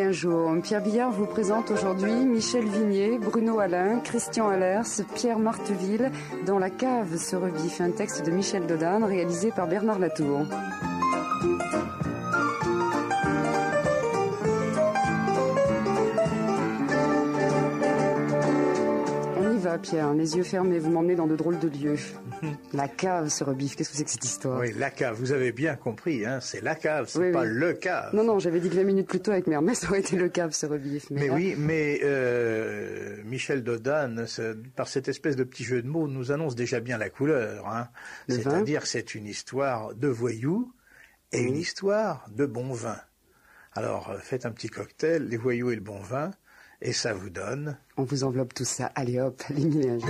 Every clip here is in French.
un jour. Pierre Billard vous présente aujourd'hui Michel Vignier, Bruno Alain, Christian Allers, Pierre Marteville dans La cave se revif, un texte de Michel Dodane réalisé par Bernard Latour. Pierre, les yeux fermés, vous m'emmenez dans de drôles de lieux. La cave se rebiffe, qu'est-ce que c'est que cette histoire? Oui, la cave, vous avez bien compris, hein, c'est la cave, c'est pas le cave. Non, j'avais dit que 20 minutes plus tôt avec mes Hermès, ça aurait été le cave se rebiffe. Mais là... oui, mais Michel Dodane, par cette espèce de petit jeu de mots, nous annonce déjà bien la couleur. Hein. C'est-à-dire que c'est une histoire de voyous et une histoire de bon vin. Alors, faites un petit cocktail, les voyous et le bon vin, et ça vous donne... On vous enveloppe tout ça. Allez hop, les mille un jour.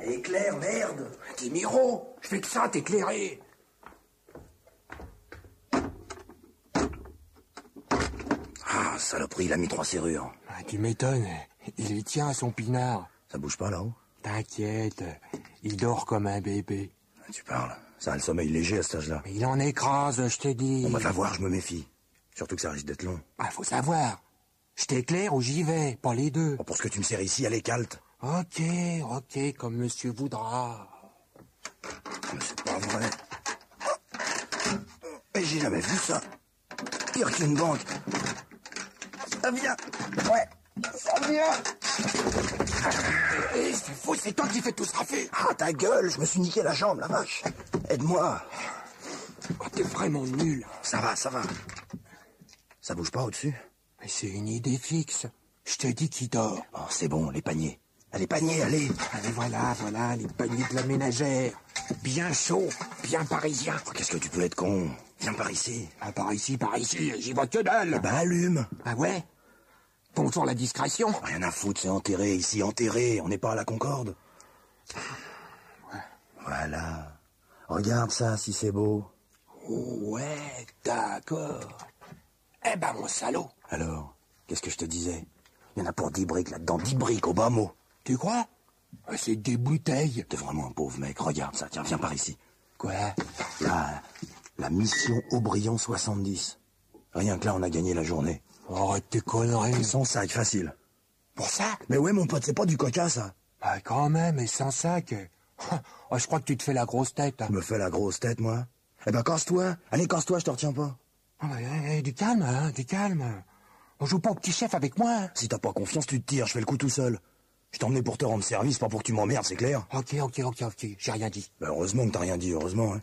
Éclaire, merde. T'es Miro, je fais que ça, t'éclairer. Ah, saloperie, il a mis 3 serrures. Ah, tu m'étonnes, il les tient à son pinard. Ça bouge pas là-haut? T'inquiète, il dort comme un bébé. Tu parles, ça a le sommeil léger à cet âge-là. Mais il en écrase, je t'ai dit. On va la voir, je me méfie. Surtout que ça risque d'être long. Ah, faut savoir. Je t'éclaire ou j'y vais, pas les deux. Oh, pour ce que tu me sers ici, allez, calte. Ok, comme monsieur voudra. Mais c'est pas vrai. Mais j'ai jamais vu ça. Pire qu'une banque. Ça vient. Ouais, ça vient. C'est fou, c'est toi qui fais tout ce rafé. Ah, ta gueule, je me suis niqué la jambe, la vache. Aide-moi. Oh, t'es vraiment nul. Ça va. Ça bouge pas au-dessus? Mais c'est une idée fixe. Je te dis qu'il dort. Oh, c'est bon, les paniers. Les paniers, allez. Allez, voilà, les paniers de la ménagère. Bien chaud, bien parisien. Oh, qu'est-ce que tu peux être con? Viens par ici. Ah, par ici, j'y vois que dalle. Eh ben, allume. Ah ouais? Bonjour la discrétion. Rien à foutre, c'est enterré ici, enterré. On n'est pas à la Concorde. Ouais. Voilà. Regarde ça, si c'est beau. Ouais, d'accord. Eh ben, mon salaud. Alors, qu'est-ce que je te disais? Il y en a pour 10 briques là-dedans, 10 briques au bas mot. Tu crois? C'est des bouteilles. T'es vraiment un pauvre mec, regarde ça, tiens, viens par ici. Quoi? La mission Aubryon 70. Rien que là, on a gagné la journée. Arrête tes conneries. 100 sacs, facile. Pour ça? Mais ouais, mon pote, c'est pas du coca, ça. Bah, quand même, et 100 sacs. Oh, je crois que tu te fais la grosse tête. Je me fais la grosse tête, moi? Eh ben, casse-toi. Allez, casse-toi, je te retiens pas. Oh, bah, du calme, hein, du calme. On joue pas au petit chef avec moi. Si t'as pas confiance, tu te tires, je fais le coup tout seul. Je t'ai emmené pour te rendre service, pas pour que tu m'emmerdes, c'est clair? Ok, j'ai rien dit. Bah, heureusement que t'as rien dit, heureusement, hein.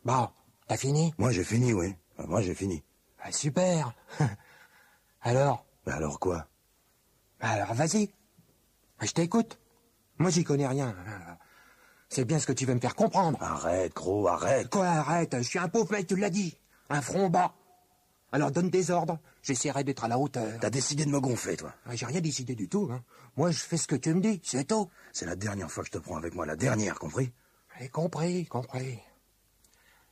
Bon, t'as fini? Moi, j'ai fini, oui. Moi, j'ai fini. Ah, super. Alors? Bah, alors quoi? Alors, vas-y. Je t'écoute. Moi, j'y connais rien. C'est bien ce que tu veux me faire comprendre. Arrête, gros, arrête. Quoi, arrête? Je suis un pauvre mec, tu l'as dit. Un front bas. Alors, donne des ordres. J'essaierai d'être à la hauteur. T'as décidé de me gonfler, toi. J'ai rien décidé du tout, hein. Moi, je fais ce que tu me dis, c'est tout. C'est la dernière fois que je te prends avec moi, la dernière, compris? Compris.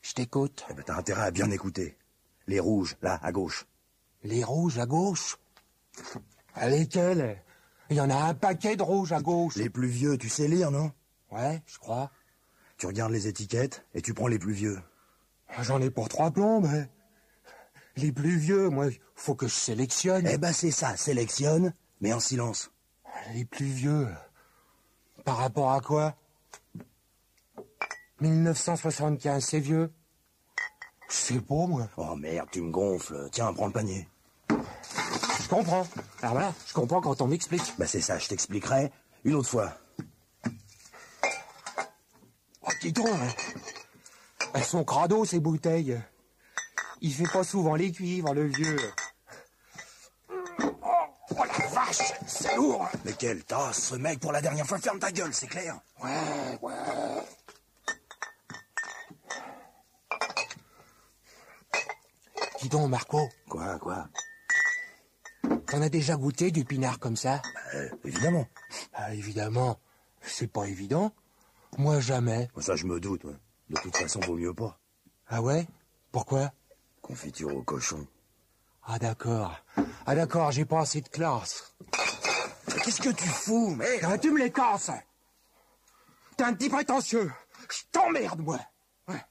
Je t'écoute. Eh ben, t'as intérêt à bien écouter. Les rouges, là, à gauche. Les rouges à gauche? Lesquels? Il y en a un paquet de rouges à gauche. Les plus vieux, tu sais lire, non? Ouais, je crois. Tu regardes les étiquettes et tu prends les plus vieux. J'en ai pour 3 plombs, mais... Les plus vieux, moi, faut que je sélectionne. Eh ben, c'est ça, sélectionne, mais en silence. Les plus vieux... Par rapport à quoi? 1975, c'est vieux? Je sais pas, moi. Oh merde, tu me gonfles. Tiens, prends le panier. Je comprends. Alors voilà, je comprends quand on m'explique. Bah c'est ça, je t'expliquerai une autre fois. Oh, dis donc, hein. Elles sont crado, ces bouteilles. Il fait pas souvent les cuivres, le vieux. Oh la vache, c'est lourd. Mais quelle tasse, ce mec, pour la dernière fois, ferme ta gueule, c'est clair? Ouais. Dis donc, Marco. Quoi? T'en as déjà goûté du pinard comme ça? Évidemment. Ah, évidemment. C'est pas évident. Moi, jamais. Ça, je me doute, ouais. De toute façon, vaut mieux pas. Ah ouais? Pourquoi? Confiture au cochon. Ah d'accord, j'ai pas assez de classe. Qu'est-ce que tu fous, merde? Tu me les casses. t'es un petit prétentieux. Je t'emmerde, moi. Ouais.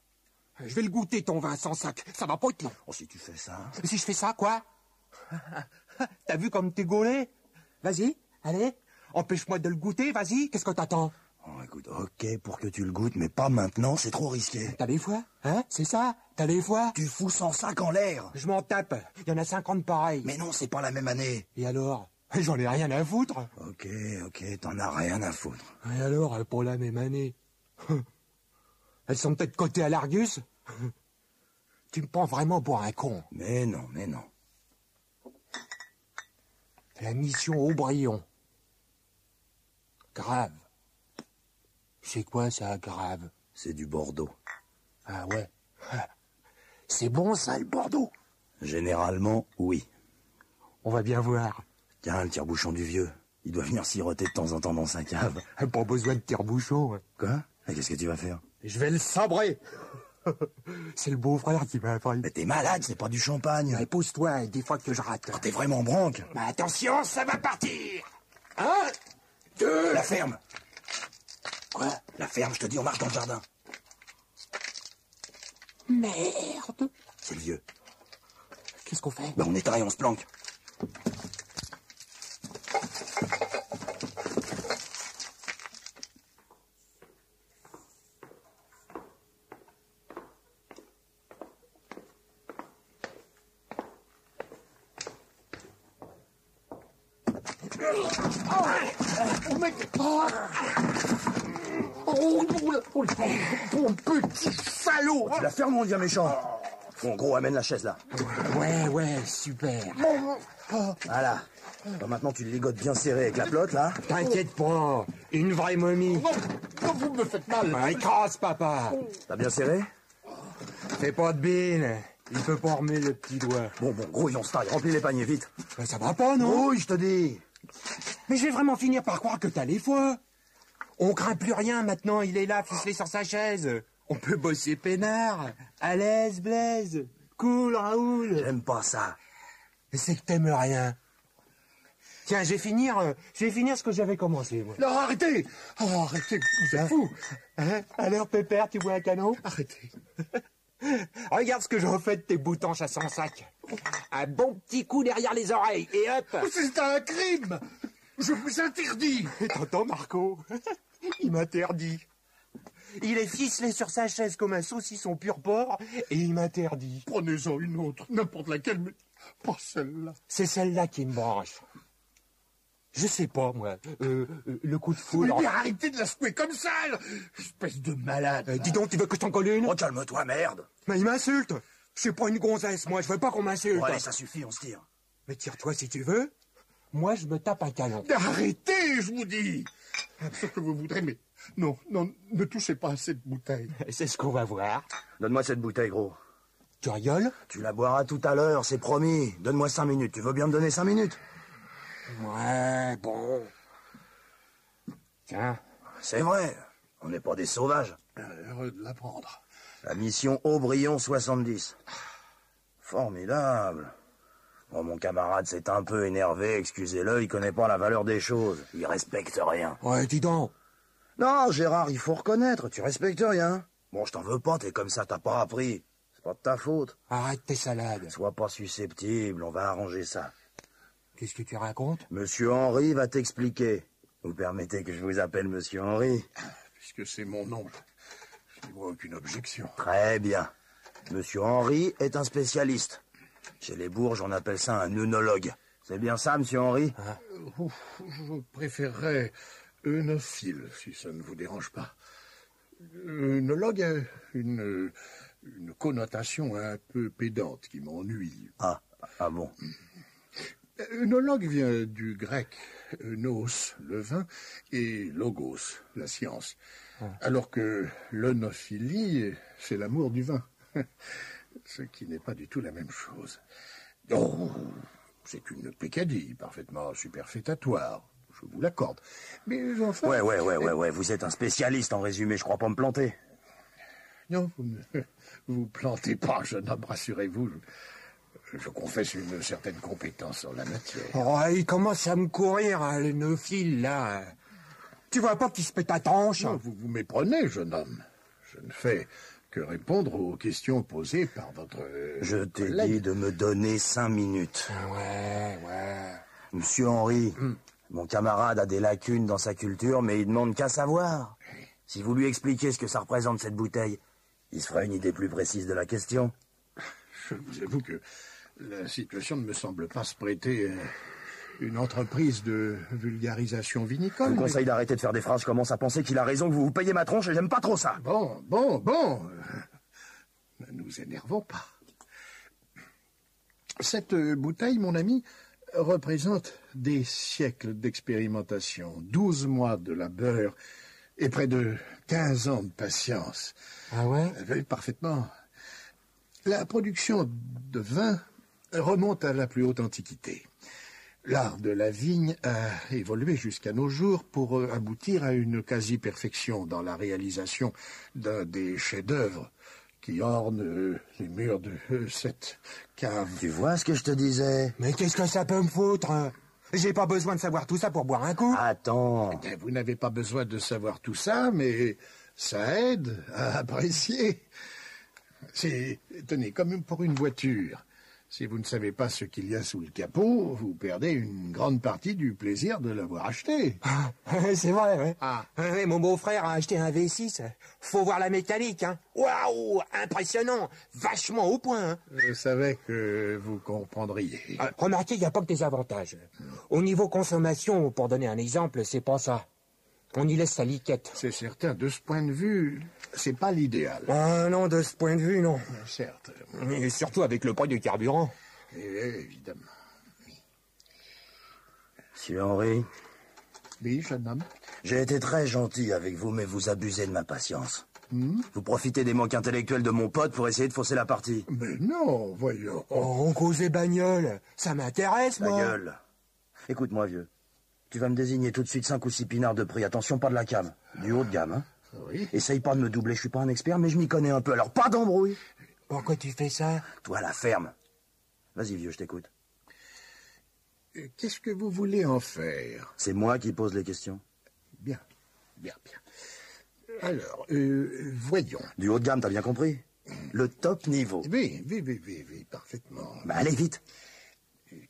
Je vais le goûter, ton vin sans sac. Ça va pas être long. Oh, si tu fais ça... Si je fais ça, quoi? T'as vu comme t'es gaulé? Vas-y, allez. Empêche-moi de le goûter, vas-y. Qu'est-ce que t'attends? Oh, écoute, ok pour que tu le goûtes, mais pas maintenant, c'est trop risqué. T'as les foies? Hein? C'est ça? T'as les foies? Tu fous 100 sacs en l'air. Je m'en tape. Il y en a 50 pareils. Mais non, c'est pas la même année. Et alors? J'en ai rien à foutre. Ok, t'en as rien à foutre. Et alors, pour la même année? Elles sont peut-être cotées à l'Argus? Tu me prends vraiment pour un con. Mais non. La mission Aubryon. Grave. C'est quoi ça, grave? C'est du Bordeaux. Ah ouais. C'est bon ça, le Bordeaux? Généralement, oui. On va bien voir. Tiens, le tire-bouchon du vieux. Il doit venir siroter de temps en temps dans sa cave. Pas besoin de tire-bouchon. Quoi? Et qu'est-ce que tu vas faire? Je vais le sabrer. C'est le beau-frère qui m'a appris. Mais t'es malade, c'est pas du champagne. Mais pousse-toi, des fois que je rate. Quand t'es vraiment branque. Mais attention, ça va partir. 1, 2... La ferme. Quoi? La ferme, je te dis, on marche dans le jardin. Merde. C'est le vieux. Qu'est-ce qu'on fait? On éteint et on se planque. Bon petit salaud. Tu la fermes, mon vieux méchant. Bon, gros, amène la chaise là. Ouais, super. Voilà. Bon, maintenant, tu le ligotes bien serré avec la plotte, là. T'inquiète pas, une vraie momie. Non, vous me faites mal. Écrase, papa. T'as bien serré? Fais pas de bine. Il peut pas remuer le petit doigt. Bon, gros, on se taille. Remplis les paniers, vite. Ben, ça va pas, non? Oui, je te dis. Mais je vais vraiment finir par croire que t'as les foies. On craint plus rien maintenant, il est là, ficelé sur sa chaise. On peut bosser peinard. À l'aise, Blaise. Cool, Raoul. J'aime pas ça. C'est que t'aimes rien. Tiens, je vais finir ce que j'avais commencé, moi. Non, arrêtez. Oh, arrêtez, vous êtes fous. Hein? Alors, Pépère, tu vois un canon? Arrêtez. Regarde ce que j'en fais de tes boutanches à 100 sacs. Un bon petit coup derrière les oreilles, et hop. C'est un crime. Je vous interdis. Et t'entends, Marco? Il m'interdit. Il est ficelé sur sa chaise comme un saucisson pur porc, et il m'interdit. Prenez-en une autre, n'importe laquelle, mais pas celle-là. C'est celle-là qui me branche. Je sais pas, moi. Le coup de foudre... Mais arrêtez de la secouer comme ça, espèce de malade. dis donc, tu veux que je t'en colle une? Oh, calme-toi, merde. Mais il m'insulte. Je suis pas une gonzesse, moi. Je veux pas qu'on m'insulte. Bon, allez, ça suffit, on se tire. Mais tire-toi si tu veux. Moi, je me tape un canon. Arrêtez, je vous dis. Ce que vous voudrez, mais non, ne touchez pas à cette bouteille. C'est ce qu'on va voir. Donne-moi cette bouteille, gros. Tu rigoles? Tu la boiras tout à l'heure, c'est promis. Donne-moi 5 minutes. Tu veux bien me donner 5 minutes? Ouais, bon. Tiens. C'est vrai. On n'est pas des sauvages. Heureux de l'apprendre. La mission Aubryon 70. Formidable. Bon, mon camarade s'est un peu énervé, excusez-le, il connaît pas la valeur des choses. Il respecte rien. Ouais, dis donc. Non, Gérard, il faut reconnaître, tu respectes rien. Bon, je t'en veux pas, t'es comme ça, t'as pas appris. C'est pas de ta faute. Arrête tes salades. Sois pas susceptible, on va arranger ça. Qu'est-ce que tu racontes? Monsieur Henri va t'expliquer. Vous permettez que je vous appelle Monsieur Henri? Puisque c'est mon nom, je n'y vois aucune objection. Très bien. Monsieur Henri est un spécialiste. Chez les Bourges, on appelle ça un œnologue. C'est bien ça, monsieur Henri? Je préférerais œnophile, si ça ne vous dérange pas. Œnologue a une connotation un peu pédante qui m'ennuie. Ah bon. Œnologue vient du grec œnos, le vin, et logos, la science. Alors que l'œnophilie, c'est l'amour du vin. Ce qui n'est pas du tout la même chose. Oh, c'est une peccadille parfaitement superfétatoire, je vous l'accorde. Mais enfin... Ouais, vous êtes un spécialiste en résumé, je crois pas me planter. Non, vous ne vous plantez pas, jeune homme, rassurez-vous. Je confesse une certaine compétence en la matière. Oh, il commence à me courir, hein, le néophyte, là. Tu vois pas qu'il se pète ta tranche? Non, vous méprenez, jeune homme. Je ne fais que répondre aux questions posées par votre... Je t'ai collègue. dit de me donner 5 minutes. Ouais. Monsieur Henry, mon camarade a des lacunes dans sa culture, mais il demande qu'à savoir. Si vous lui expliquez ce que ça représente, cette bouteille, il se fera une idée plus précise de la question. Je vous avoue que la situation ne me semble pas se prêter à une entreprise de vulgarisation Je vinicole. vous conseille d'arrêter de faire des phrases. Je commence à penser qu'il a raison, que vous vous payez ma tronche, et j'aime pas trop ça. Bon. Ne nous énervons pas. Cette bouteille, mon ami, représente des siècles d'expérimentation, 12 mois de labeur et près de 15 ans de patience. Ah ouais? Oui, parfaitement. La production de vin remonte à la plus haute antiquité. L'art de la vigne a évolué jusqu'à nos jours pour aboutir à une quasi-perfection dans la réalisation d'un des chefs-d'œuvre qui ornent les murs de cette cave. Tu vois ce que je te disais? Mais qu'est-ce que ça peut me foutre? J'ai pas besoin de savoir tout ça pour boire un coup. Attends. Eh bien, vous n'avez pas besoin de savoir tout ça, mais ça aide à apprécier. C'est, tenez, comme pour une voiture. Si vous ne savez pas ce qu'il y a sous le capot, vous perdez une grande partie du plaisir de l'avoir acheté. C'est vrai, ouais. Ah. Ouais, mon beau-frère a acheté un V6. Faut voir la mécanique, hein. Waouh, impressionnant, vachement au point. Hein. Je savais que vous comprendriez. Remarquez, il n'y a pas que des avantages. Au niveau consommation, pour donner un exemple, c'est pas ça. On y laisse sa liquette. C'est certain, de ce point de vue, c'est pas l'idéal. Ah non, de ce point de vue, non. Certes. Et surtout avec le prix du carburant. Évidemment. Monsieur Henry, Oui, jeune homme. j'ai été très gentil avec vous, mais vous abusez de ma patience. Vous profitez des manques intellectuels de mon pote pour essayer de fausser la partie. Mais non, voyons. Oh, on causait bagnole. Ça m'intéresse, Ta moi. gueule. Écoute-moi, vieux. Tu vas me désigner tout de suite 5 ou 6 pinards de prix. Attention, pas de la cave. Du haut de gamme, hein. Oui. Essaye pas de me doubler, je suis pas un expert, mais je m'y connais un peu, alors pas d'embrouille. Pourquoi tu fais ça? Toi, la ferme. Vas-y, vieux, je t'écoute. Qu'est-ce que vous voulez en faire? C'est moi qui pose les questions. Bien. Alors, voyons. Du haut de gamme, t'as bien compris? Le top niveau. Oui, parfaitement. Bah, allez vite.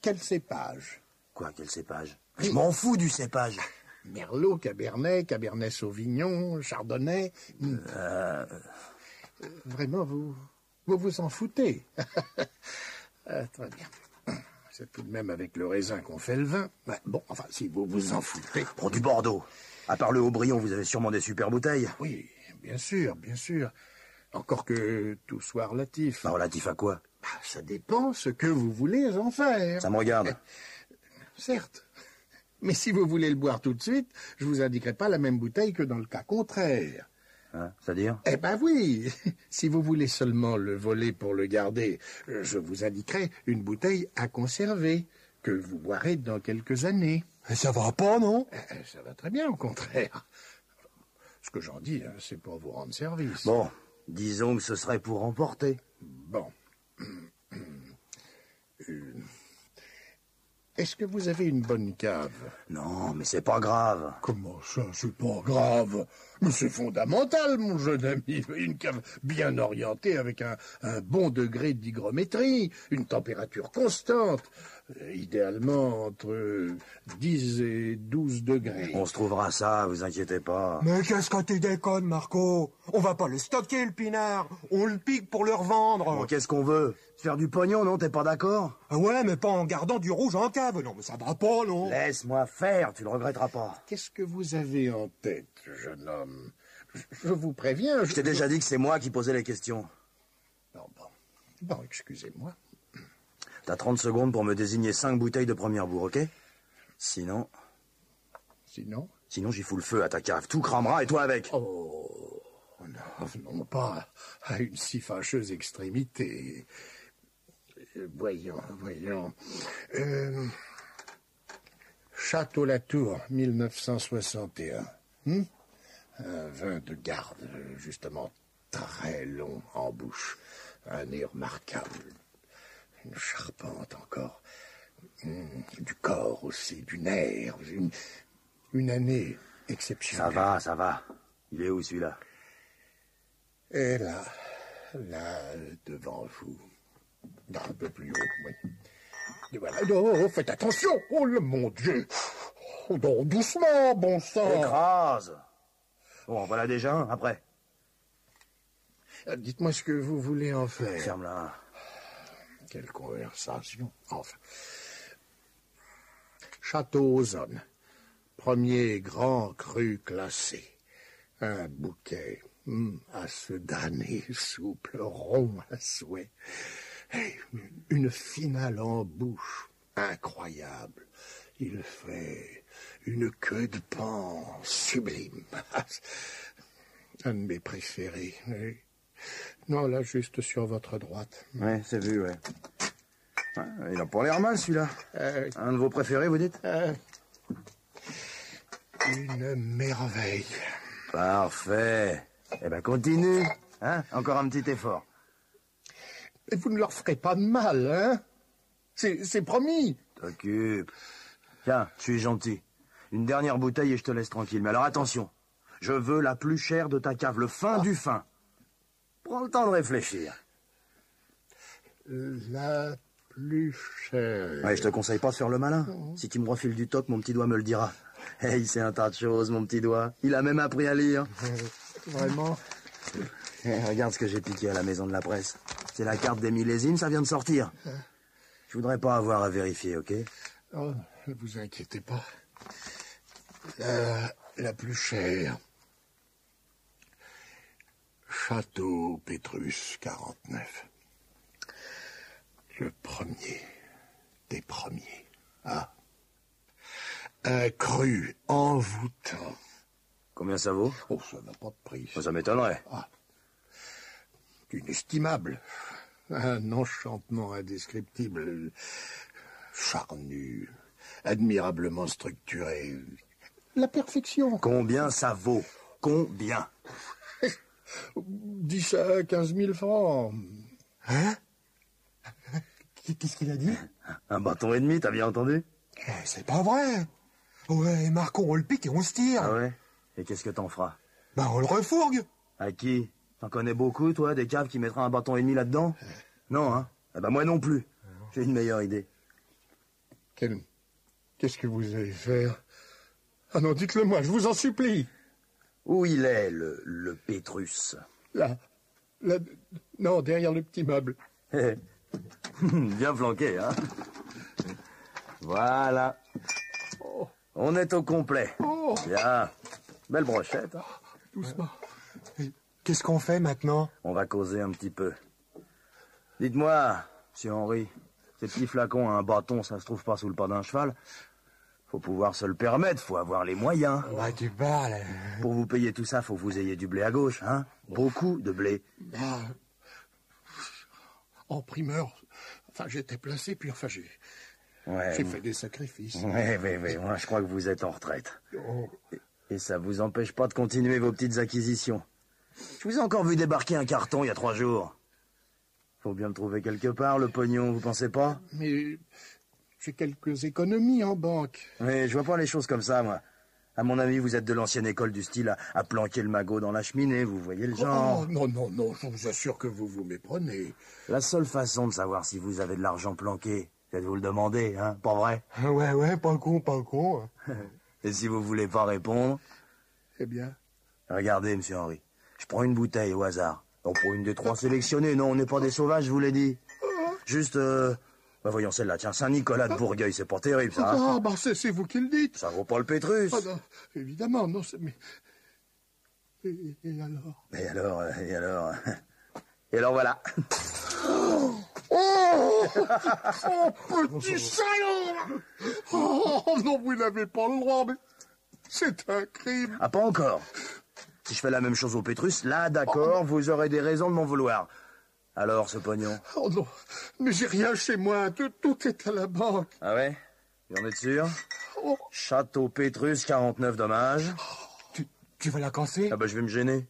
Quel cépage? Quoi, quel cépage? Je m'en fous du cépage. Merlot, Cabernet, Cabernet Sauvignon, Chardonnay. Vraiment, vous vous en foutez. Très bien. C'est tout de même avec le raisin qu'on fait le vin. Ouais, bon, enfin, si vous vous en foutez. Prends du Bordeaux. À part le Haut-Brion, vous avez sûrement des super bouteilles. Oui, bien sûr. Encore que tout soit relatif. Bah, relatif à quoi? Ça dépend ce que vous voulez en faire. Ça me regarde. Certes. Mais si vous voulez le boire tout de suite, je vous indiquerai pas la même bouteille que dans le cas contraire. Hein, c'est-à-dire? Eh ben oui. Si vous voulez seulement le voler pour le garder, je vous indiquerai une bouteille à conserver, que vous boirez dans quelques années. Ça va pas, non? Ça va très bien, au contraire. Ce que j'en dis, c'est pour vous rendre service. Bon, disons que ce serait pour emporter. Bon. Est-ce que vous avez une bonne cave? Non, mais c'est pas grave. Comment ça, c'est pas grave? Mais c'est fondamental, mon jeune ami. Une cave bien orientée avec un bon degré d'hygrométrie, une température constante, idéalement entre 10 et 12 degrés. On se trouvera ça, vous inquiétez pas. Mais qu'est-ce que tu déconnes, Marco? On va pas le stocker, le pinard. On le pique pour le revendre. Bon, qu'est-ce qu'on veut? Faire du pognon, non? T'es pas d'accord? Ah ouais, mais pas en gardant du rouge en cave. Non, mais ça va pas, non? Laisse-moi faire, tu le regretteras pas. Qu'est-ce que vous avez en tête, jeune homme? Je vous préviens... Je t'ai déjà dit que c'est moi qui posais les questions. Bon, excusez-moi. T'as 30 secondes pour me désigner 5 bouteilles de première bourre, ok? Sinon, j'y fous le feu à ta cave. Tout cramera et toi avec. Oh, non, pas à une si fâcheuse extrémité. Voyons. Château-Latour, 1961. Un vin de garde, justement très long en bouche. Un nez remarquable. Une charpente encore. Du corps aussi, du nerf. Une année exceptionnel. Ça va. Il est où, celui-là? Et là, devant vous. Non, un peu plus haut, oui. Et voilà. Non, faites attention. Oh, mon Dieu. Oh, non, doucement, bon sang. Écrase. Bon, voilà déjà un, après. Dites-moi ce que vous voulez en faire. Ferme-la. Quelle conversation. Enfin. Château Ozone. Premier grand cru classé. Un bouquet à se damner, souple, rond à souhait. Et une finale en bouche. Incroyable. Il fait une queue de pan sublime. Un de mes préférés. Oui. Non, là, juste sur votre droite. Ouais, c'est vu, ouais. Il a pas l'air mal, celui-là. Un de vos préférés, vous dites? Une merveille. Parfait. Eh ben, continue. Hein? Encore un petit effort. Et vous ne leur ferez pas de mal, hein? C'est promis. T'occupe. Tiens, je suis gentil. Une dernière bouteille et je te laisse tranquille. Mais alors attention, je veux la plus chère de ta cave, le fin du fin. Prends le temps de réfléchir. La plus chère. Ouais, je te conseille pas de faire le malin. Si tu me refiles du toc, mon petit doigt me le dira. Il sait un tas de choses, mon petit doigt. Il a même appris à lire. Vraiment? Regarde ce que j'ai piqué à la maison de la presse. C'est la carte des millésimes, ça vient de sortir. Je voudrais pas avoir à vérifier, ok? Oh, ne vous inquiétez pas. La plus chère. Château Pétrus 49. Le premier des premiers. Ah. Un cru envoûtant. Combien ça vaut? Oh, ça n'a pas de prix. Ça m'étonnerait. Ah. Inestimable. Un enchantement indescriptible. Charnu. Admirablement structuré. La perfection. Combien ça vaut? Combien? 10 à 15 000 francs. Hein? Qu'est-ce qu'il a dit? Un bâton et demi, t'as bien entendu? C'est pas vrai. Ouais, Marco, on le pique et on se tire. Ah ouais? Et qu'est-ce que t'en feras? Ben, on le refourgue. À qui? T'en connais beaucoup, toi, des caves qui mettraient un bâton et demi là-dedans? Non, hein? Eh ben moi non plus. J'ai une meilleure idée. Qu'est-ce que vous allez faire? Ah non, dites-le moi, je vous en supplie. Où il est, le Pétrus? Là, non, derrière le petit meuble. Bien flanqué, hein? Voilà. On est au complet. Oh. Bien. Belle brochette. Hein? Doucement. Qu'est-ce qu'on fait maintenant? On va causer un petit peu. Dites-moi, monsieur Henri, ces petits flacons à un bâton, ça se trouve pas sous le pas d'un cheval? Faut pouvoir se le permettre, faut avoir les moyens. Ouais, tu parles. Pour vous payer tout ça, faut que vous ayez du blé à gauche, hein? Beaucoup de blé. Ah, en primeur, enfin, j'étais placé, puis enfin, j'ai fait des sacrifices. Oui, moi je crois que vous êtes en retraite. Oh. Et ça vous empêche pas de continuer vos petites acquisitions. Je vous ai encore vu débarquer un carton il y a 3 jours. Faut bien le trouver quelque part, le pognon, vous pensez pas? Mais j'ai quelques économies en banque. Mais je vois pas les choses comme ça, moi. À mon avis, vous êtes de l'ancienne école du style à planquer le magot dans la cheminée, vous voyez le genre. Oh, non, je vous assure que vous vous méprenez. La seule façon de savoir si vous avez de l'argent planqué, c'est de vous le demander, hein, pas vrai? Ouais, pas con. Et si vous voulez pas répondre? Eh bien? Regardez, monsieur Henri, je prends une bouteille au hasard. Donc pour une des 3 sélectionnées, non, on n'est pas des sauvages, je vous l'ai dit. Juste, voyons celle-là, tiens, Saint-Nicolas de Bourgueil, c'est pas terrible, ça. Ah, bah c'est vous qui le dites. Ça vaut pas le Pétrus. Ah, non, évidemment, non, mais... Et alors? Et alors voilà. Oh, petit salaud! Oh, non, vous n'avez pas le droit, mais c'est un crime. Ah, pas encore. Si je fais la même chose au Pétrus, là, d'accord, vous aurez des raisons de m'en vouloir. Alors, ce pognon? Oh non, mais j'ai rien chez moi, tout est à la banque. Ah ouais? Vous en êtes sûr? Oh. Château Pétrus, 49 dommages. Tu vas la casser? Ah bah je vais me gêner.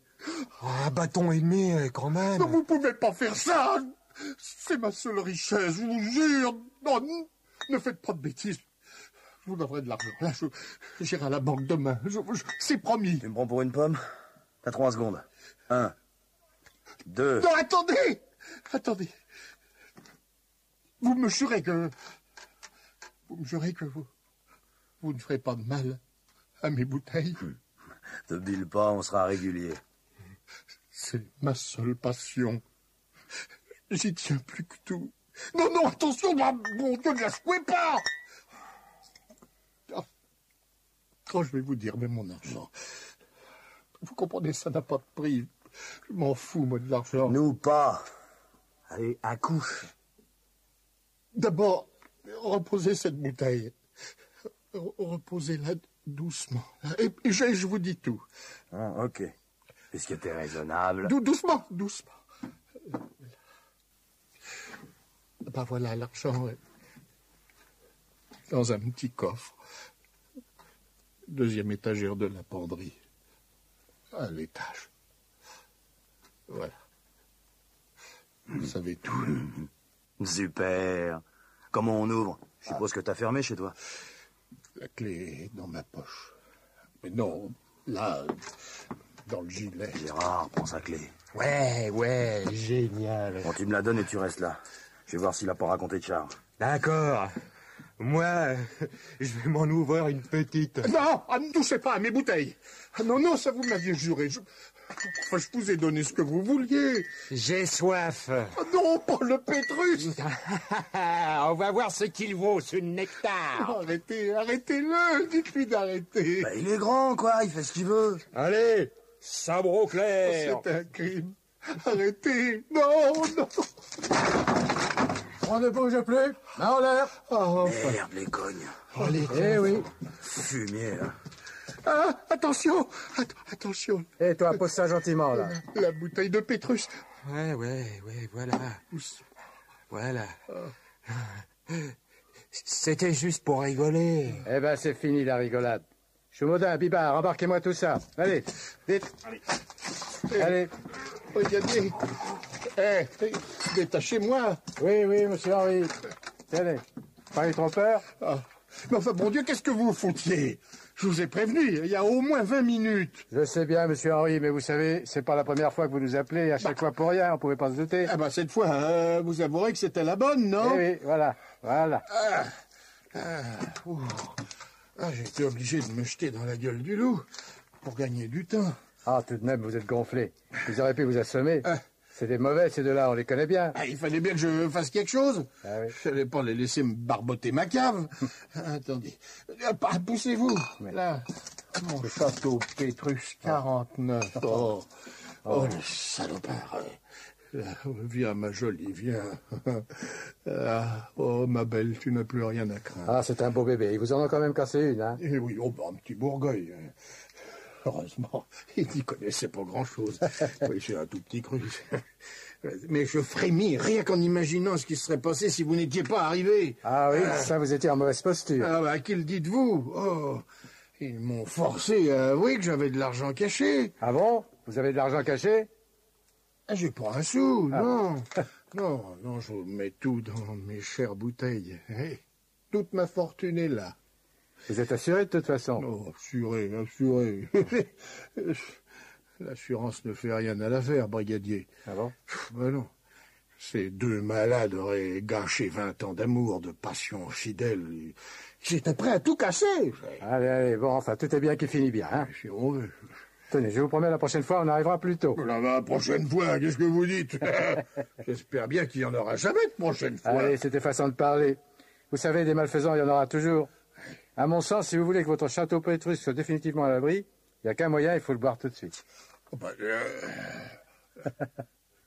Un bâton et demi, quand même. Non, vous pouvez pas faire ça. C'est ma seule richesse, je vous jure. Non, ne faites pas de bêtises. vous donnerez de l'argent. Là, j'irai à la banque demain. C'est promis. Tu me prends pour une pomme? T'as 3 secondes. 1, 2... Non, attendez! Attendez. Vous me jurez que vous ne ferez pas de mal à mes bouteilles? Te bile pas, on sera régulier. C'est ma seule passion. J'y tiens plus que tout. Non, non, attention, mon Dieu, ne la secouez pas! Quand je vais vous dire, mais mon argent... Vous comprenez, ça n'a pas de prix. Je m'en fous, moi, de l'argent. Nous pas. Allez, accouche. D'abord, reposez cette bouteille. Reposez-la doucement. Et je vous dis tout. Ah, ok. Puisque t'es raisonnable. Doucement, doucement. Ben voilà, l'argent est dans un petit coffre. 2e étagère de la penderie. À l'étage. Voilà. Vous savez tout. Super. Comment on ouvre? Je suppose que t'as fermé chez toi. La clé est dans ma poche. Mais non, là, dans le gilet. Gérard, prends sa clé. Ouais, génial. Bon, tu me la donnes et tu restes là. Je vais voir s'il a pas raconté de charme. D'accord. Moi, je vais m'en ouvrir une petite. Non, ne touchez pas à mes bouteilles. Non, non, ça vous m'aviez juré. Je vous ai donné ce que vous vouliez. J'ai soif. Non, pas le Pétrus. On va voir ce qu'il vaut, ce nectar. Arrêtez-le. Dites-lui d'arrêter. Bah, il est grand, quoi. Il fait ce qu'il veut. Allez, sabre au clair. C'est un crime. Arrêtez. Non, non. On ne bouge plus. Main en l'air. Oh, Merde, les cognes. Eh oui. Fumier, là. Ah, attention. Attention. Et toi, pose ça gentiment, là. La bouteille de Pétrus. Ouais, voilà. Voilà. C'était juste pour rigoler. Eh ben, c'est fini, la rigolade. Choumaudin, Bibard, embarquez-moi tout ça. Allez, vite. Allez. Regardez. Détachez-moi. Oui, monsieur Henri. Allez. Pas eu trop peur? Ah. Mais enfin, bon Dieu, qu'est-ce que vous foutiez? Je vous ai prévenu, il y a au moins 20 minutes. Je sais bien, monsieur Henri, mais vous savez, c'est pas la première fois que vous nous appelez, à chaque fois pour rien, on pouvait pas se douter. Ah cette fois, vous avouerez que c'était la bonne, non? Oui, voilà. J'ai été obligé de me jeter dans la gueule du loup pour gagner du temps. Ah, tout de même, vous êtes gonflé. Vous auriez pu vous assommer. C'est des mauvais, ces deux-là, on les connaît bien. Il fallait bien que je fasse quelque chose. Ah oui. Je n'allais pas les laisser me barboter ma cave. Attendez. Poussez-vous. Là. Mon château Pétrus 49. Oh, le salopard. Viens, ma jolie, viens. Oh, ma belle, tu n'as plus rien à craindre. Ah, c'est un beau bébé. Ils vous en ont quand même cassé une, hein? Eh oui, un petit bourgueil. Heureusement, il n'y connaissait pas grand-chose. Oui, c'est un tout petit cru. Mais je frémis, rien qu'en imaginant ce qui se serait passé si vous n'étiez pas arrivé. Ah oui, ça, vous étiez en mauvaise posture. À qui le dites-vous? Oh, ils m'ont forcé à avouer que j'avais de l'argent caché. Ah bon? Vous avez de l'argent caché? J'ai pas un sou, non. Non, je vous mets tout dans mes chères bouteilles. Toute ma fortune est là. Vous êtes assuré de toute façon? Oh, assuré. L'assurance ne fait rien à l'affaire, brigadier. Ah bon? Ben non. Ces deux malades auraient gâché 20 ans d'amour, de passion fidèle. J'étais prêt à tout casser. Allez, bon, enfin, tout est bien qui finit bien, hein? Si on veut. Tenez, je vous promets, la prochaine fois, on arrivera plus tôt. La prochaine fois, qu'est-ce que vous dites? J'espère bien qu'il n'y en aura jamais de prochaine fois. Allez, c'était façon de parler. Vous savez, des malfaisants, il y en aura toujours. À mon sens, si vous voulez que votre château Pétrus soit définitivement à l'abri, il n'y a qu'un moyen, il faut le boire tout de suite.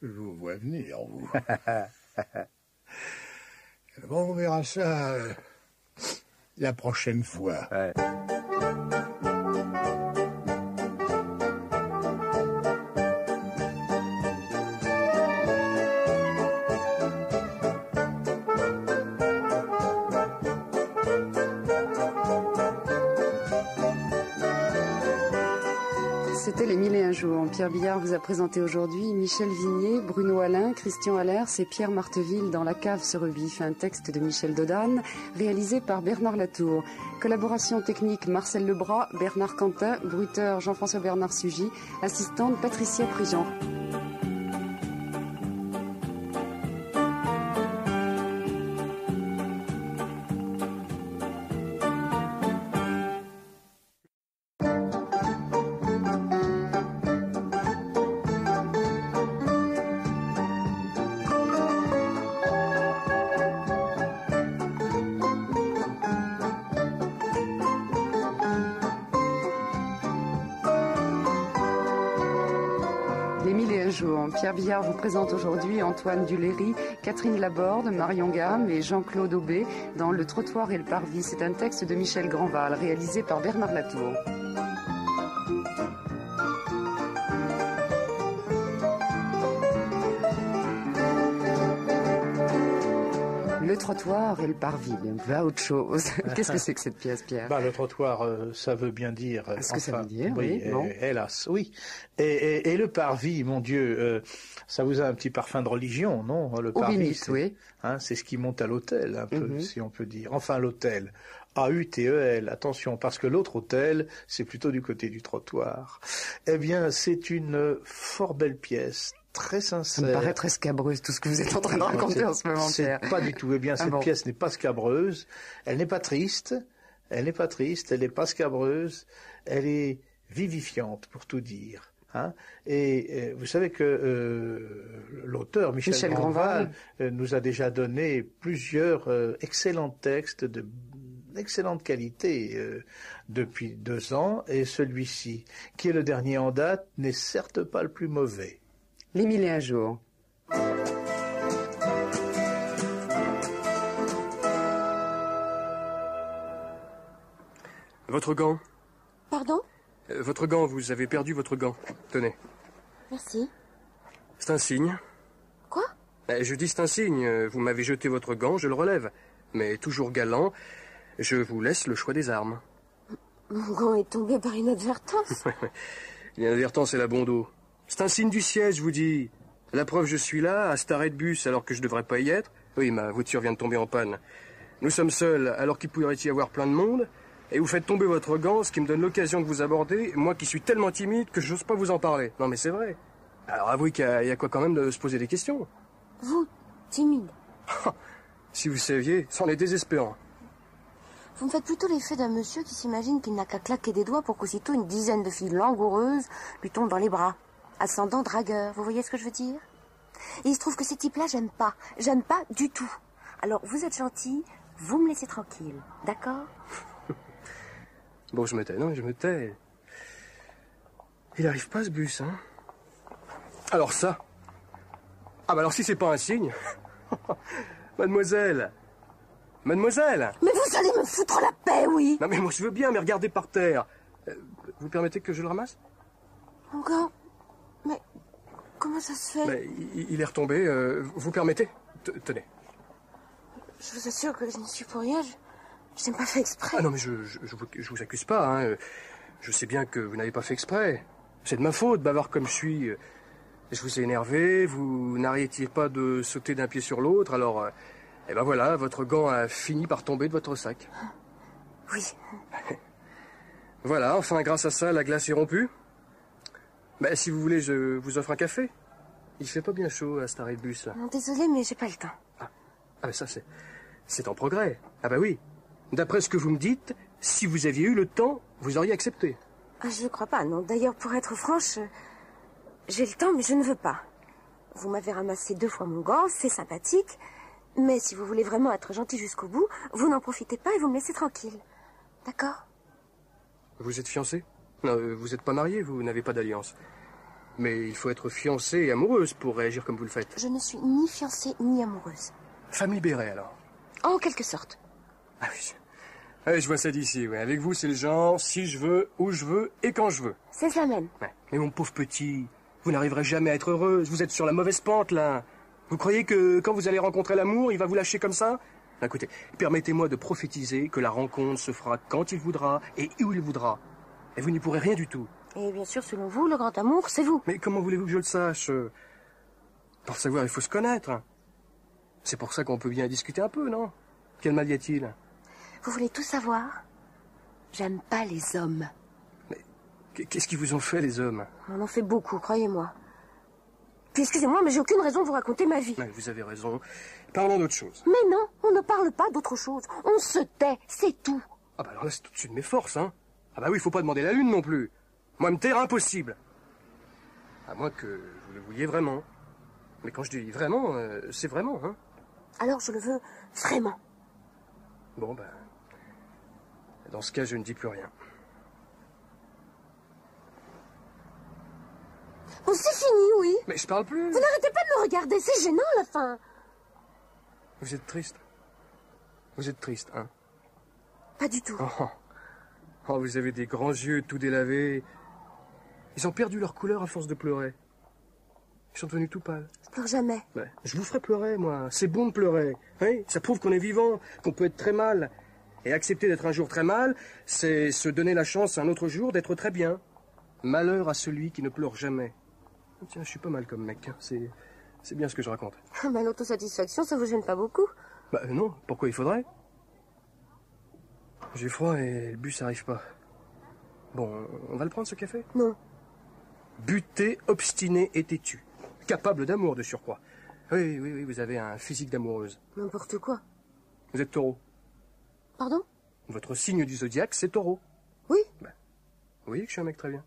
Je vous vois venir, vous. Bon, on verra ça la prochaine fois. Ouais. C'était les 1001 jours. Pierre Billard vous a présenté aujourd'hui Michel Vignier, Bruno Alain, Christian Allers et Pierre Marteville dans La cave se revif, un texte de Michel Dodane, réalisé par Bernard Latour. Collaboration technique Marcel Lebras, Bernard Quentin, bruiteur Jean-François Bernard Sugy, assistante Patricia Prigent. Pierre Billard vous présente aujourd'hui Antoine Duléry, Catherine Laborde, Marion Gamme et Jean-Claude Aubé dans Le trottoir et le parvis. C'est un texte de Michel Grandval, réalisé par Bernard Latour. Le trottoir et le parvis, va autre chose. Qu'est-ce que c'est que cette pièce, Pierre? Le trottoir, ça veut bien dire... Ce que ça veut dire, oui. Bon. Hélas, oui. Et le parvis, mon Dieu, ça vous a un petit parfum de religion, non? Le parvis, oui. C'est ce qui monte à l'hôtel, un peu, si on peut dire. Enfin, l'hôtel. A-U-T-E-L, attention, parce que l'autre hôtel, c'est plutôt du côté du trottoir. Eh bien, c'est une fort belle pièce, très sincère. Ça me paraît très scabreuse, tout ce que vous êtes en train de raconter en ce moment, Pierre. Pas du tout. Eh bien, cette pièce n'est pas scabreuse. Elle n'est pas triste. Elle n'est pas scabreuse. Elle est vivifiante, pour tout dire. Et vous savez que l'auteur, Michel Grandval, nous a déjà donné plusieurs excellents textes d'excellente qualité depuis 2 ans. Et celui-ci, qui est le dernier en date, n'est certes pas le plus mauvais. Les 1001 jours. Votre gant. Pardon? Votre gant, vous avez perdu votre gant. Tenez. Merci. C'est un signe. Quoi? Je dis c'est un signe. Vous m'avez jeté votre gant, je le relève. Mais toujours galant, je vous laisse le choix des armes. Mon gant est tombé par inadvertance. L'inadvertance est la bon dos. C'est un signe du ciel, je vous dis. La preuve, je suis là, à cet arrêt de bus, alors que je devrais pas y être. Oui, ma voiture vient de tomber en panne. Nous sommes seuls, alors qu'il pourrait y avoir plein de monde. Et vous faites tomber votre gant, ce qui me donne l'occasion de vous aborder, moi qui suis tellement timide que j'ose pas vous en parler. Non, mais c'est vrai. Alors avouez qu'il y a quoi quand même de se poser des questions. Vous, timide? Si vous saviez, c'en est désespérant. Vous me faites plutôt l'effet d'un monsieur qui s'imagine qu'il n'a qu'à claquer des doigts pour qu'aussitôt une dizaine de filles langoureuses lui tombent dans les bras. Ascendant dragueur, vous voyez ce que je veux dire? Et il se trouve que ces types-là, j'aime pas. J'aime pas du tout. Alors, vous êtes gentil, vous me laissez tranquille, d'accord? Bon, je me tais, non, je me tais. Il arrive pas ce bus, hein? Alors ça. Alors si c'est pas un signe... Mademoiselle! Mademoiselle! Mais vous allez me foutre la paix, oui! Non mais moi je veux bien, mais regardez par terre. Vous permettez que je le ramasse? Mon gant? Mais comment ça se fait? Il est retombé, vous permettez? Tenez. Je vous assure que je n'y suis pour rien, je n'ai pas fait exprès. Ah non mais je vous accuse pas, hein. Je sais bien que vous n'avez pas fait exprès. C'est de ma faute, bavard comme je suis. Je vous ai énervé, vous n'arrêtiez pas de sauter d'un pied sur l'autre, alors... ben voilà, votre gant a fini par tomber de votre sac. Oui. Voilà, enfin, grâce à ça, la glace est rompue. Si vous voulez, je vous offre un café. Il fait pas bien chaud à cet arrêt de bus, là. Non, désolé, mais j'ai pas le temps. Mais ça, c'est en progrès. Ah bah oui. D'après ce que vous me dites, si vous aviez eu le temps, vous auriez accepté. Je ne crois pas, non. D'ailleurs, pour être franche, j'ai le temps, mais je ne veux pas. Vous m'avez ramassé 2 fois mon gant, c'est sympathique. Mais si vous voulez vraiment être gentil jusqu'au bout, vous n'en profitez pas et vous me laissez tranquille. D'accord? Vous êtes fiancée? Non, vous n'êtes pas mariée, vous n'avez pas d'alliance. Mais il faut être fiancée et amoureuse pour réagir comme vous le faites. Je ne suis ni fiancée ni amoureuse. Femme libérée, alors? En quelque sorte. Ah oui. Ouais, je vois ça d'ici, ouais. Avec vous, c'est le genre, si je veux, où je veux et quand je veux. C'est ça même. Ouais. Mais mon pauvre petit, vous n'arriverez jamais à être heureuse. Vous êtes sur la mauvaise pente, là. Vous croyez que quand vous allez rencontrer l'amour, il va vous lâcher comme ça? Écoutez, permettez-moi de prophétiser que la rencontre se fera quand il voudra et où il voudra. Et vous n'y pourrez rien du tout. Et bien sûr, selon vous, le grand amour, c'est vous. Mais comment voulez-vous que je le sache? Pour le savoir, il faut se connaître. C'est pour ça qu'on peut bien discuter un peu, non? Quel mal y a-t-il? Vous voulez tout savoir? J'aime pas les hommes. Mais qu'est-ce qu'ils vous ont fait, les hommes? On en fait beaucoup, croyez-moi. Puis excusez-moi, mais j'ai aucune raison de vous raconter ma vie. Ouais, vous avez raison. Parlons d'autre chose. Mais non, on ne parle pas d'autre chose. On se tait, c'est tout. Ah bah alors là, c'est tout de suite mes forces, hein. Ah bah oui, il faut pas demander la lune non plus. Moi, me taire, impossible. À moins que vous le vouliez vraiment. Mais quand je dis vraiment, c'est vraiment, hein. Alors je le veux vraiment. Bon, ben... Dans ce cas, je ne dis plus rien. Bon, c'est fini, oui. Mais je parle plus. Vous n'arrêtez pas de me regarder, c'est gênant, à la fin. Vous êtes triste. Vous êtes triste, hein? Pas du tout. Oh, vous avez des grands yeux tout délavés. Ils ont perdu leur couleur à force de pleurer. Ils sont devenus tout pâles. Je pleure jamais. Ben, je vous ferai pleurer, moi. C'est bon de pleurer. Hein? Ça prouve qu'on est vivant, qu'on peut être très mal. Et accepter d'être un jour très mal, c'est se donner la chance un autre jour d'être très bien. Malheur à celui qui ne pleure jamais. Tiens, je suis pas mal comme mec. Hein. C'est bien ce que je raconte. Mais l'autosatisfaction, ça vous gêne pas beaucoup? Bah non, pourquoi il faudrait? J'ai froid et le bus arrive pas. Bon, on va le prendre ce café? Non. Buté, obstiné et têtu. Capable d'amour de surcroît. Oui, vous avez un physique d'amoureuse. N'importe quoi. Vous êtes taureau. Pardon? Votre signe du zodiaque, c'est taureau. Oui. Ben, vous voyez que je suis un mec très bien.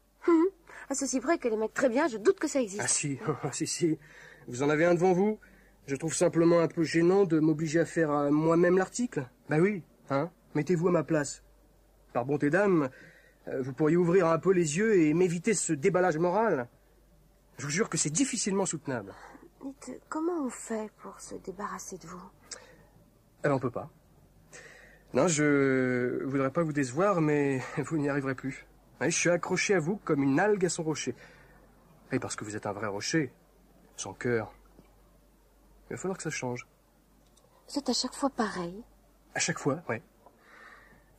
Ah, c'est si vrai que les mecs très bien, je doute que ça existe. Ah si, si. Vous en avez un devant vous. Je trouve simplement un peu gênant de m'obliger à faire moi-même l'article. Ben oui, hein. Mettez-vous à ma place. Par bonté d'âme, vous pourriez ouvrir un peu les yeux et m'éviter ce déballage moral. Je vous jure que c'est difficilement soutenable. Dites, comment on fait pour se débarrasser de vous? Eh ben, on peut pas. Non, je voudrais pas vous décevoir, mais vous n'y arriverez plus. Je suis accroché à vous comme une algue à son rocher. Et parce que vous êtes un vrai rocher, sans cœur. Il va falloir que ça change. Vous êtes à chaque fois pareil? À chaque fois, oui.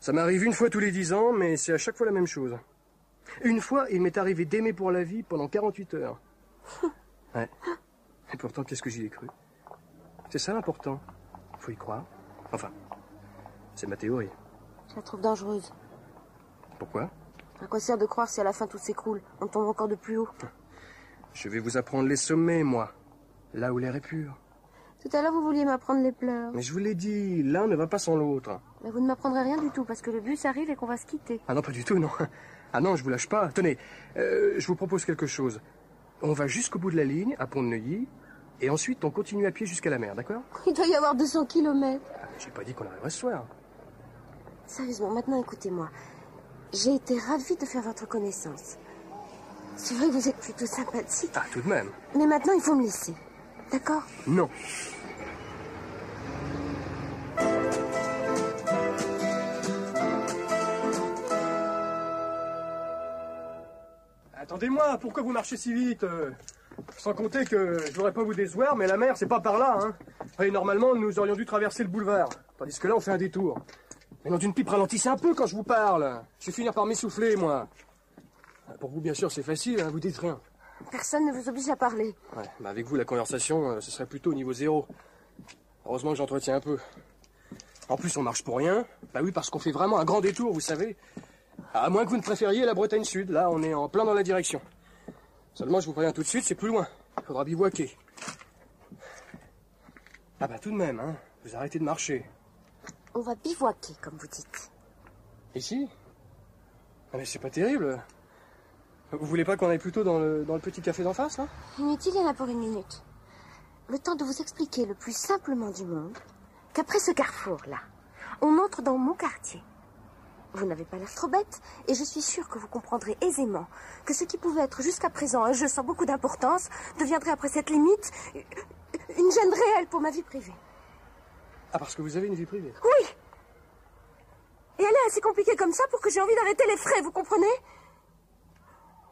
Ça m'arrive une fois tous les 10 ans, mais c'est à chaque fois la même chose. Une fois, il m'est arrivé d'aimer pour la vie pendant 48 heures. Ouais. Et pourtant, qu'est-ce que j'y ai cru? C'est ça l'important. Faut y croire. Enfin, c'est ma théorie. Je la trouve dangereuse. Pourquoi? À quoi sert de croire si à la fin tout s'écroule? On tombe encore de plus haut. Je vais vous apprendre les sommets, moi. Là où l'air est pur. Tout à l'heure, vous vouliez m'apprendre les pleurs. Mais je vous l'ai dit, l'un ne va pas sans l'autre. Mais vous ne m'apprendrez rien du tout, parce que le bus arrive et qu'on va se quitter. Ah non, pas du tout, non. Ah non, je vous lâche pas. Tenez, je vous propose quelque chose. On va jusqu'au bout de la ligne, à Pont-de-Neuilly, et ensuite on continue à pied jusqu'à la mer, d'accord? Il doit y avoir 200 kilomètres. J'ai pas dit qu'on arriverait ce soir. Sérieusement, maintenant écoutez-moi. J'ai été ravie de faire votre connaissance. C'est vrai que vous êtes plutôt sympathique. Ah, tout de même. Mais maintenant, il faut me laisser. D'accord? Non. Attendez-moi, pourquoi vous marchez si vite? Sans compter que je voudrais pas vous décevoir, mais la mer, c'est pas par là, hein. Et normalement, nous aurions dû traverser le boulevard. Tandis que là, on fait un détour. Mais non, d'une pipe, ralentissez un peu quand je vous parle. Je vais finir par m'essouffler, moi. Pour vous, bien sûr, c'est facile, hein, vous dites rien. Personne ne vous oblige à parler. Ouais, mais avec vous, la conversation, ce serait plutôt au niveau 0. Heureusement que j'entretiens un peu. En plus, on marche pour rien. Bah oui, parce qu'on fait vraiment un grand détour, vous savez. À moins que vous ne préfériez la Bretagne Sud. Là, on est en plein dans la direction. Seulement, je vous préviens tout de suite, c'est plus loin. Il faudra bivouaquer. Ah bah tout de même, hein. Vous arrêtez de marcher. On va bivouaquer, comme vous dites. Ici? Ah mais c'est pas terrible. Vous voulez pas qu'on aille plutôt dans le petit café d'en face, là? Inutile, il y en a pour 1 minute. Le temps de vous expliquer le plus simplement du monde qu'après ce carrefour-là, on entre dans mon quartier. Vous n'avez pas l'air trop bête, et je suis sûre que vous comprendrez aisément que ce qui pouvait être jusqu'à présent un jeu sans beaucoup d'importance deviendrait après cette limite une gêne réelle pour ma vie privée. Ah, parce que vous avez une vie privée? Oui. Et elle est assez compliquée comme ça pour que j'ai envie d'arrêter les frais, vous comprenez?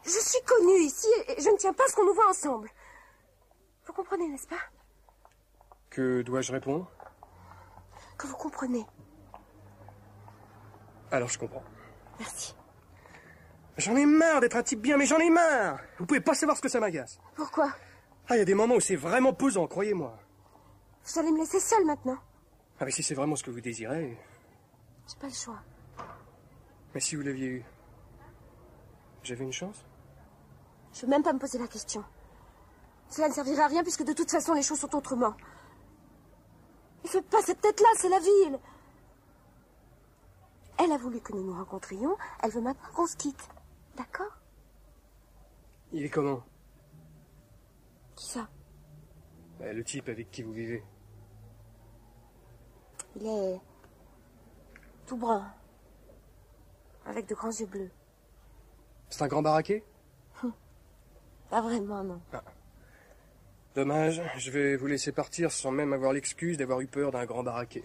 Je suis connue ici et je ne tiens pas à ce qu'on nous voit ensemble. Vous comprenez, n'est-ce pas? Que dois-je répondre? Que vous comprenez. Alors je comprends. Merci. J'en ai marre d'être un type bien, mais j'en ai marre. Vous pouvez pas savoir ce que ça m'agace. Pourquoi? Ah, il y a des moments où c'est vraiment pesant, croyez-moi. Vous allez me laisser seule maintenant? Ah, mais si c'est vraiment ce que vous désirez... J'ai pas le choix. Mais si vous l'aviez eu... J'avais une chance? Je veux même pas me poser la question. Cela ne servira à rien puisque de toute façon les choses sont autrement. Ne faites pas cette tête-là, c'est la ville. Elle a voulu que nous nous rencontrions, elle veut maintenant qu'on se quitte. D'accord? Il est comment? Qui ça? Le type avec qui vous vivez. Il est... tout brun. Avec de grands yeux bleus. C'est un grand baraquet? Pas vraiment, non. Ah. Dommage, je vais vous laisser partir sans même avoir l'excuse d'avoir eu peur d'un grand baraquet.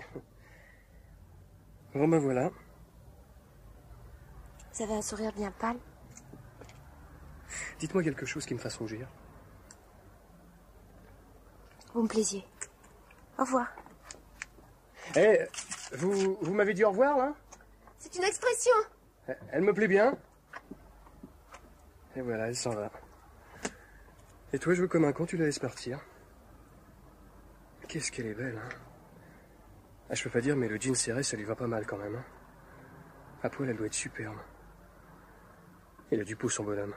Bon ben voilà. Vous avez un sourire bien pâle. Dites-moi quelque chose qui me fasse rougir. Vous me plaisiez. Au revoir. Eh, vous m'avez dit au revoir, là? C'est une expression. Elle me plaît bien. Et voilà, elle s'en va. Et toi, je veux comme un con, tu la laisses partir. Qu'est-ce qu'elle est belle, hein? Ah, je peux pas dire, mais le jean serré, ça lui va pas mal quand même, hein. À poil, elle doit être superbe. Il a du pouce, son bonhomme.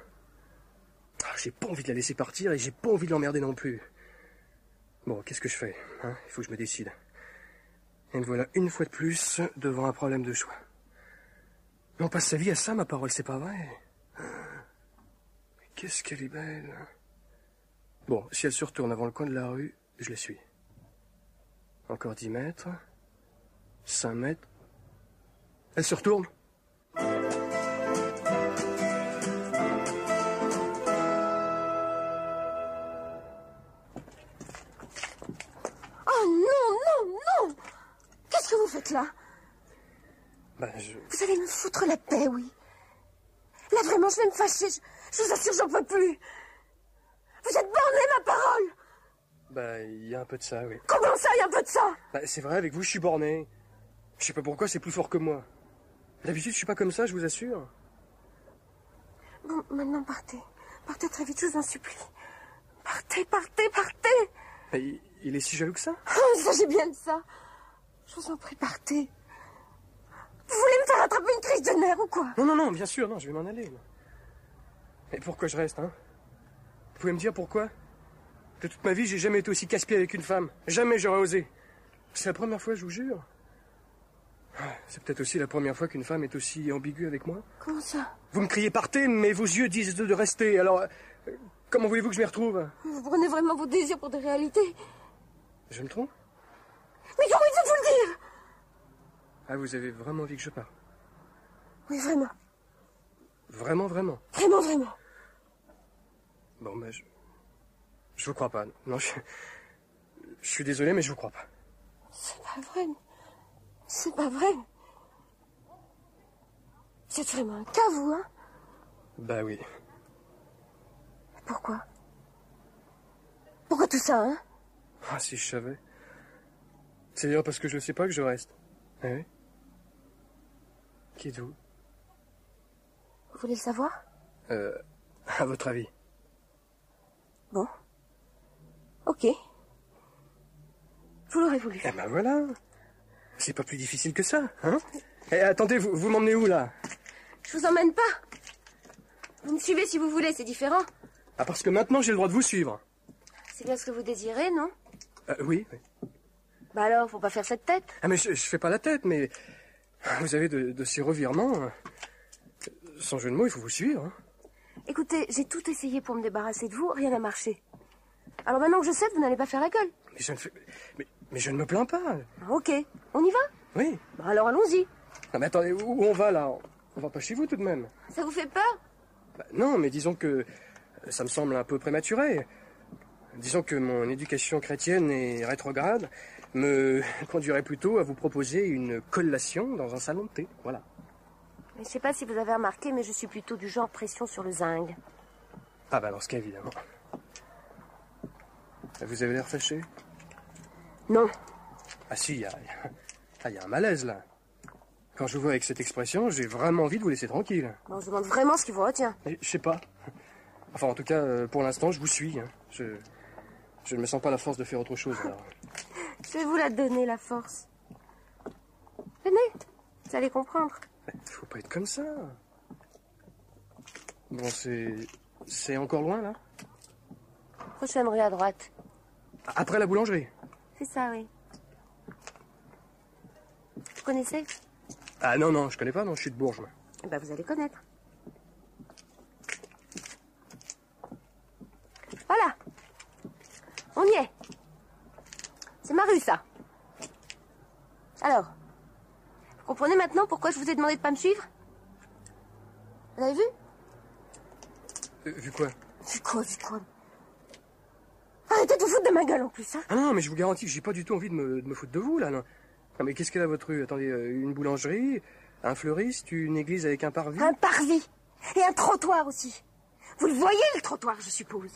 Ah, j'ai pas envie de la laisser partir et j'ai pas envie de l'emmerder non plus. Bon, qu'est-ce que je fais, hein? Il faut que je me décide. Et me voilà une fois de plus devant un problème de choix. Mais on passe sa vie à ça, ma parole, c'est pas vrai. Mais qu'est-ce qu'elle est belle. Bon, si elle se retourne avant le coin de la rue, je la suis. Encore 10 mètres. 5 mètres. Elle se retourne. Oh non, non, non! Qu'est-ce que vous faites là? Vous allez me foutre la paix, oui. Là, vraiment, je vais me fâcher. Je vous assure, j'en peux plus. Vous êtes borné, ma parole. Il y a un peu de ça, oui. Comment ça, il y a un peu de ça? C'est vrai, avec vous, je suis borné. Je sais pas pourquoi, c'est plus fort que moi. D'habitude, je suis pas comme ça, je vous assure. Bon, maintenant, partez. Partez très vite, je vous en supplie. Partez, partez, partez. Il est si jaloux que ça? Oh, il s'agit bien de ça. Je vous en prie, partez. Vous voulez me faire attraper une crise de nerfs ou quoi? Non, non, non, bien sûr, non, je vais m'en aller. Et pourquoi je reste, hein? Vous pouvez me dire pourquoi? De toute ma vie, j'ai jamais été aussi casse-pied avec une femme. Jamais j'aurais osé. C'est la première fois, je vous jure. C'est peut-être aussi la première fois qu'une femme est aussi ambiguë avec moi. Comment ça? Vous me criez partez, mais vos yeux disent de rester. Alors, comment voulez-vous que je m'y retrouve? Vous prenez vraiment vos désirs pour des réalités? Je me trompe? Mais j'ai envie de vous le dire! Ah, vous avez vraiment envie que je parte? Oui, vraiment. Vraiment, vraiment? Vraiment, vraiment. Bon, je vous crois pas. Non, je suis désolé, mais je vous crois pas. C'est pas vrai. C'est pas vrai. Vous êtes vraiment un cas, vous, hein? Bah oui. Pourquoi? Pourquoi tout ça, hein? Ah, si je savais. C'est d'ailleurs parce que je sais pas que je reste. Ah oui? Qui êtes-vous? Vous voulez le savoir? À votre avis? Bon. Ok. Vous l'aurez voulu. Eh ben voilà. C'est pas plus difficile que ça, hein? Eh, attendez, vous m'emmenez où, là? Je vous emmène pas. Vous me suivez si vous voulez, c'est différent. Ah, parce que maintenant, j'ai le droit de vous suivre. C'est bien ce que vous désirez, non? Oui. Bah alors, faut pas faire cette tête. Ah, mais je fais pas la tête, mais... Vous avez de ces revirements. Sans jeu de mots, il faut vous suivre. Hein. Écoutez, j'ai tout essayé pour me débarrasser de vous, rien n'a marché. Alors maintenant que je sais, vous n'allez pas faire la gueule. Mais je ne me plains pas. Ok, on y va? Oui. Bah alors allons-y. Ah, mais attendez, où on va, là? On va pas chez vous, tout de même. Ça vous fait peur? Non, mais disons que ça me semble un peu prématuré. Disons que mon éducation chrétienne et rétrograde me conduirait plutôt à vous proposer une collation dans un salon de thé. Voilà. Mais je sais pas si vous avez remarqué, mais je suis plutôt du genre pression sur le zinc. Ah bah dans ce cas, évidemment. Vous avez l'air fâché? Non. Ah si, il y a un malaise, là. Quand je vous vois avec cette expression, j'ai vraiment envie de vous laisser tranquille. Bon, je demande vraiment ce qui vous retient. Et je sais pas. Enfin, en tout cas, pour l'instant, je vous suis. Hein. Je ne me sens pas la force de faire autre chose, alors. Je vais vous la donner, la force. Venez, vous allez comprendre. Faut pas être comme ça. Bon, c'est encore loin, là? Prochaine rue à droite. Après la boulangerie? C'est ça, oui. Vous connaissez? Ah non, je connais pas, non, je suis de Bourges, moi. Eh ben, vous allez connaître. Voilà. On y est. C'est ma rue, ça. Alors, vous comprenez maintenant pourquoi je vous ai demandé de pas me suivre? Vous avez vu? Vu quoi? Vu quoi? Arrêtez de vous foutre de ma gueule, en plus, hein. Ah non, mais je vous garantis que j'ai pas du tout envie de me foutre de vous, là, non. Non, mais qu'est-ce qu'elle a, votre rue? Attendez, une boulangerie, un fleuriste, une église avec un parvis? Un parvis. Et un trottoir aussi. Vous le voyez, le trottoir, je suppose?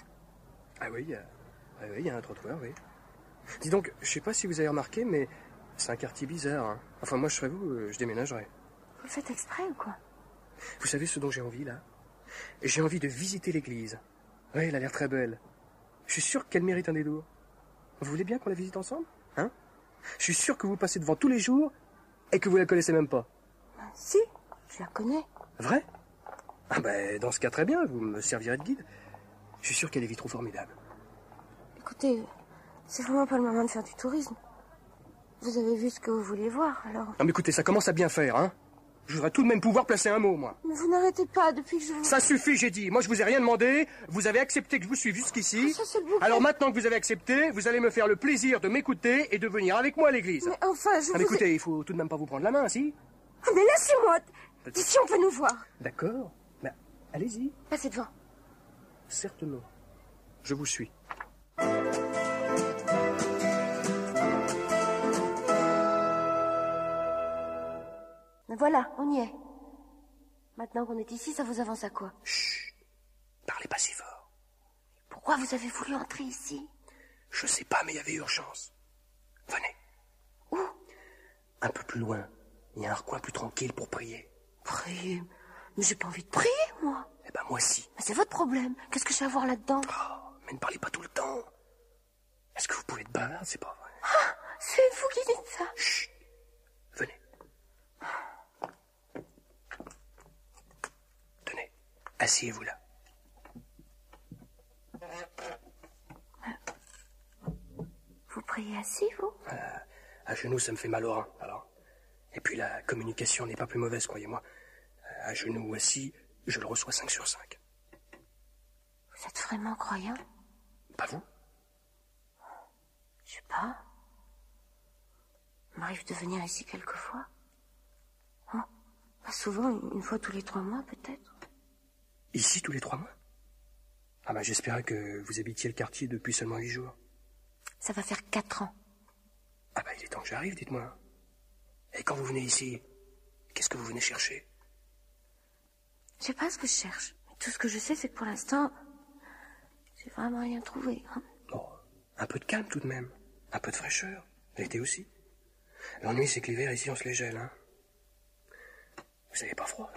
Ah oui, il y a un trottoir, oui. Dis donc, je sais pas si vous avez remarqué, mais c'est un quartier bizarre, hein. Enfin, moi, je serais vous, je déménagerais. Vous le faites exprès ou quoi? Vous savez ce dont j'ai envie, là? J'ai envie de visiter l'église. Oui, elle a l'air très belle. Je suis sûr qu'elle mérite un détour. Vous voulez bien qu'on la visite ensemble? Hein? Je suis sûr que vous passez devant tous les jours et que vous la connaissez même pas. Si, je la connais. Vrai? Ah ben, dans ce cas, très bien, vous me servirez de guide. Je suis sûr qu'elle est vitraux formidable. Écoutez, c'est vraiment pas le moment de faire du tourisme. Vous avez vu ce que vous vouliez voir, alors... Non mais écoutez, ça commence à bien faire, hein. Je voudrais tout de même pouvoir placer un mot, moi. Mais vous n'arrêtez pas depuis que je vous... Ça suffit, j'ai dit. Moi, je vous ai rien demandé. Vous avez accepté que je vous suive jusqu'ici. Ça, c'est le bouquet. Alors maintenant que vous avez accepté, vous allez me faire le plaisir de m'écouter et de venir avec moi à l'église. Mais enfin, je Ah, mais vous ai... écoutez, il faut tout de même pas vous prendre la main, si? Ah, mais laissez-moi. D'ici, on peut nous voir. D'accord. Ben, allez-y. Passez devant. Certainement. Je vous suis. Mais voilà, on y est. Maintenant qu'on est ici, ça vous avance à quoi? Chut. Parlez pas si fort. Pourquoi vous avez voulu entrer ici? Je sais pas, mais il y avait urgence. Venez. Où? Un peu plus loin. Il y a un recoin plus tranquille pour prier. Prier? Mais j'ai pas envie de prier, moi. Eh ben, moi si. Mais c'est votre problème. Qu'est-ce que j'ai à voir là-dedans? Oh, mais ne parlez pas tout le temps. Est-ce que vous pouvez être bavarde? C'est pas vrai. Ah, c'est vous qui dites ça. Chut. Venez. Tenez. Asseyez-vous là. Vous priez assis, vous? À genoux, ça me fait mal au rein, alors. Et puis la communication n'est pas plus mauvaise, croyez-moi. À genoux ou assis, je le reçois 5 sur 5. Vous êtes vraiment croyant? Pas vous? Je sais pas. Il m'arrive de venir ici quelquefois. Oh, pas souvent, une fois tous les 3 mois, peut-être. Ici, tous les 3 mois? Ah ben, j'espérais que vous habitiez le quartier depuis seulement 8 jours. Ça va faire 4 ans. Ah ben, il est temps que j'arrive, dites-moi. Et quand vous venez ici, qu'est-ce que vous venez chercher? Je sais pas ce que je cherche. Mais tout ce que je sais, c'est que pour l'instant, j'ai vraiment rien trouvé. Hein. Bon, un peu de calme tout de même. Un peu de fraîcheur. L'été aussi. L'ennui, c'est que l'hiver, ici, on se les gèle, hein. Vous avez pas froid?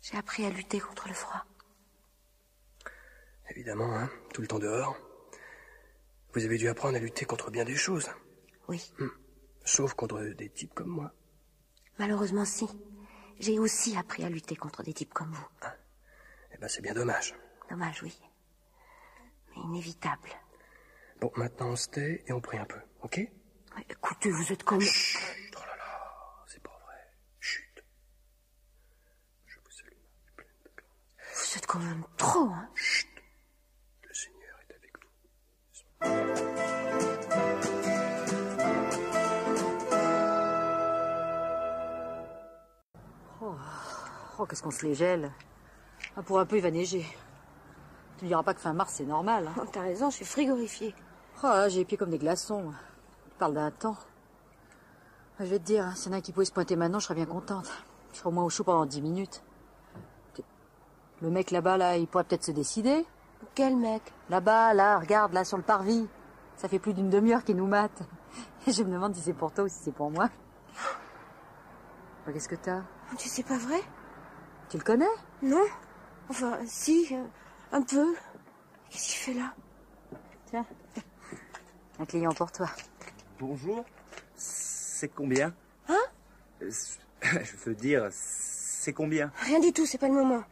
J'ai appris à lutter contre le froid. Évidemment, hein, tout le temps dehors. Vous avez dû apprendre à lutter contre bien des choses. Oui. Sauf contre des types comme moi. Malheureusement, si. J'ai aussi appris à lutter contre des types comme vous. Ah. Eh ben, c'est bien dommage. Dommage, oui. Mais inévitable. Bon, maintenant on se tait et on prie un peu, ok? Ouais, écoutez, vous êtes comme... Chut. Oh là là, c'est pas vrai. Chut. Je vous salue, Marie, pleine de grâce. Vous êtes quand même trop, hein? Chut. Le Seigneur est avec vous. Oh, qu'est-ce qu'on se les gèle. Ah, pour un peu, il va neiger. Tu me diras pas que fin mars, c'est normal. Hein. Oh, t'as raison, je suis frigorifiée. Oh, j'ai les pieds comme des glaçons. Tu parles d'un temps. Je vais te dire, hein, s'il y en a un qui pouvait se pointer maintenant, je serais bien contente. Je serais au moins au chaud pendant 10 minutes. Le mec là-bas, là, il pourrait peut-être se décider. Quel mec? Là-bas, là, regarde, là, sur le parvis. Ça fait plus d'une demi-heure qu'il nous mate. Et je me demande si c'est pour toi ou si c'est pour moi. Qu'est-ce que t'as? Tu sais pas vrai? Tu le connais? Non. Enfin, si, un peu. Qu'est-ce qu'il fait là? Tiens, un client pour toi. Bonjour. C'est combien? Hein? Je veux dire, c'est combien? Rien du tout, c'est pas le moment.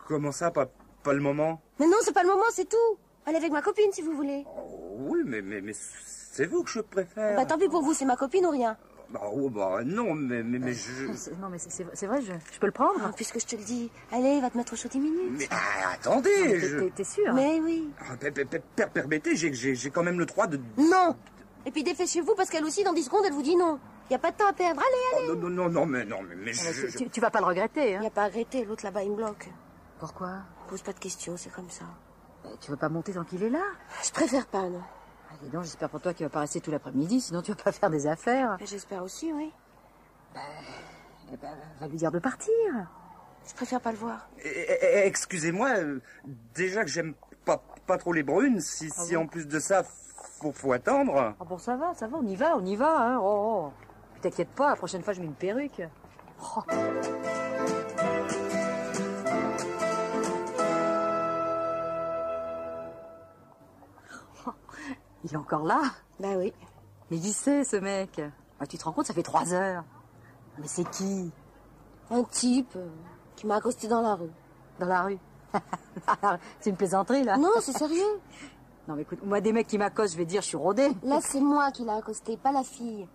Comment ça, pas le moment? Mais non, c'est pas le moment, c'est tout. Allez avec ma copine si vous voulez. Oh, oui, mais c'est vous que je préfère. Bah tant pis pour vous, c'est ma copine ou rien. Non, mais je... Non, mais c'est vrai, je peux le prendre? Ah, puisque je te le dis. Allez, va te mettre au chaud 10 minutes. Mais attendez, T'es sûr? Mais oui. Permettez, j'ai quand même le droit de... Non. Et puis dépêchez-vous parce qu'elle aussi, dans 10 secondes, elle vous dit non. Y a pas de temps à perdre, allez, allez. Non, mais je... Tu vas pas le regretter, hein? Y a pas à regretter, l'autre là-bas, il me bloque. Pourquoi? Pose pas de questions, c'est comme ça. Tu veux pas monter tant qu'il est là? Je préfère pas, non. Ah, dis donc, j'espère pour toi qu'il va pas rester tout l'après-midi, sinon tu vas pas faire des affaires. J'espère aussi, oui. Va lui dire de partir. Je préfère pas le voir. Excusez-moi, déjà que j'aime pas trop les brunes, si en plus de ça, faut attendre. Ah bon, ça va, on y va, hein. Oh. Puis t'inquiète pas, la prochaine fois je mets une perruque. Oh. Il est encore là? Bah oui. Mais qui c'est, ce mec? Ah, tu te rends compte, ça fait 3 heures. Mais c'est qui? Un type qui m'a accosté dans la rue. Dans la rue? C'est une plaisanterie, là? Non, c'est sérieux. Non, mais écoute, moi, des mecs qui m'accostent, je vais dire, je suis rodée. Là, c'est moi qui l'ai accosté, pas la fille.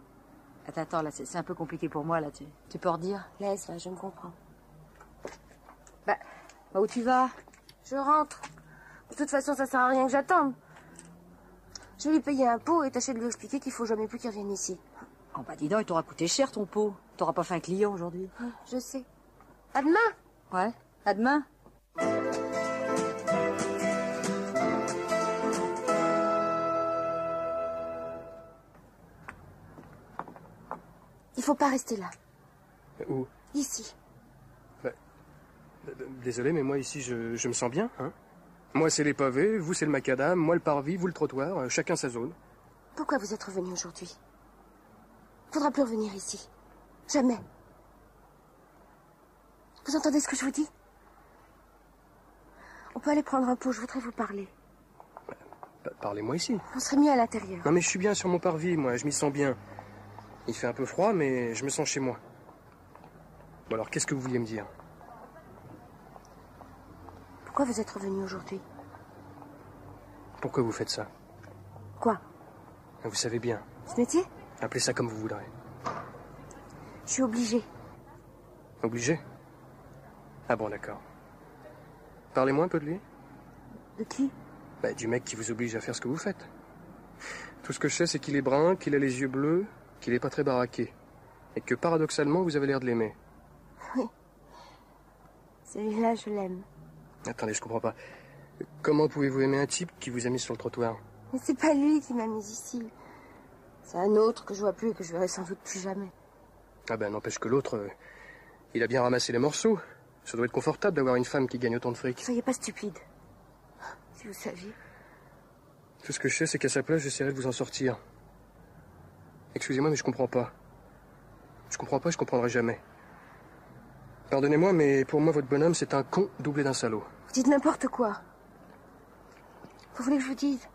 Attends, là, c'est un peu compliqué pour moi, là. Tu peux redire? Laisse, là, je me comprends. Bah, où tu vas? Je rentre. De toute façon, ça sert à rien que j'attende. Je vais lui payer un pot et tâcher de lui expliquer qu'il faut jamais plus qu'il revienne ici. Oh, bah, dis donc, il t'aura coûté cher, ton pot. T'auras pas fait un client aujourd'hui. Je sais. À demain. Ouais, à demain. Il faut pas rester là. Où? Ici. Désolé, mais moi ici, je me sens bien, hein. Moi, c'est les pavés, vous, c'est le macadam, moi, le parvis, vous, le trottoir, chacun sa zone. Pourquoi vous êtes revenu aujourd'hui? Faudra plus revenir ici. Jamais. Vous entendez ce que je vous dis? On peut aller prendre un pot, je voudrais vous parler. Parlez-moi ici. On serait mieux à l'intérieur. Non, mais je suis bien sur mon parvis, moi, je m'y sens bien. Il fait un peu froid, mais je me sens chez moi. Bon, alors, qu'est-ce que vous vouliez me dire? Pourquoi vous êtes revenu aujourd'hui? Pourquoi vous faites ça? Quoi? Vous savez bien. Ce métier? Appelez ça comme vous voudrez. Je suis obligée. Obligé? Ah bon, d'accord. Parlez-moi un peu de lui. De qui? Du mec qui vous oblige à faire ce que vous faites. Tout ce que je sais, c'est qu'il est brun, qu'il a les yeux bleus, qu'il est pas très baraqué. Et que paradoxalement, vous avez l'air de l'aimer. Oui. Celui-là, je l'aime. Attendez, je comprends pas. Comment pouvez-vous aimer un type qui vous a mis sur le trottoir? Mais c'est pas lui qui m'a mise ici. C'est un autre que je vois plus et que je verrai sans doute plus jamais. Ah ben, n'empêche que l'autre, il a bien ramassé les morceaux. Ça doit être confortable d'avoir une femme qui gagne autant de fric. Soyez pas stupide. Si vous saviez. Tout ce que je sais, c'est qu'à sa place, j'essaierai de vous en sortir. Excusez-moi, mais je comprends pas. Je comprends pas, je comprendrai jamais. Pardonnez-moi, mais pour moi, votre bonhomme, c'est un con doublé d'un salaud. Vous dites n'importe quoi. Vous voulez que je vous dise?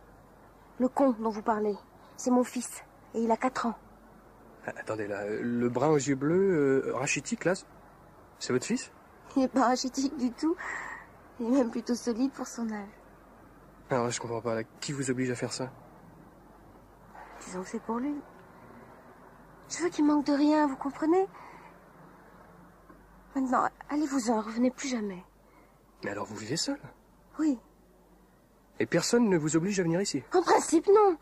Le con dont vous parlez, c'est mon fils. Et il a 4 ans. Ah, attendez, là, le brun aux yeux bleus, rachitique, là, c'est votre fils? Il n'est pas rachitique du tout. Il est même plutôt solide pour son âge. Alors là, je comprends pas, là. Qui vous oblige à faire ça? Disons que c'est pour lui. Je veux qu'il manque de rien, vous comprenez? Maintenant, allez-vous-en, revenez plus jamais. Mais alors vous vivez seul? Oui. Et personne ne vous oblige à venir ici? En principe, non.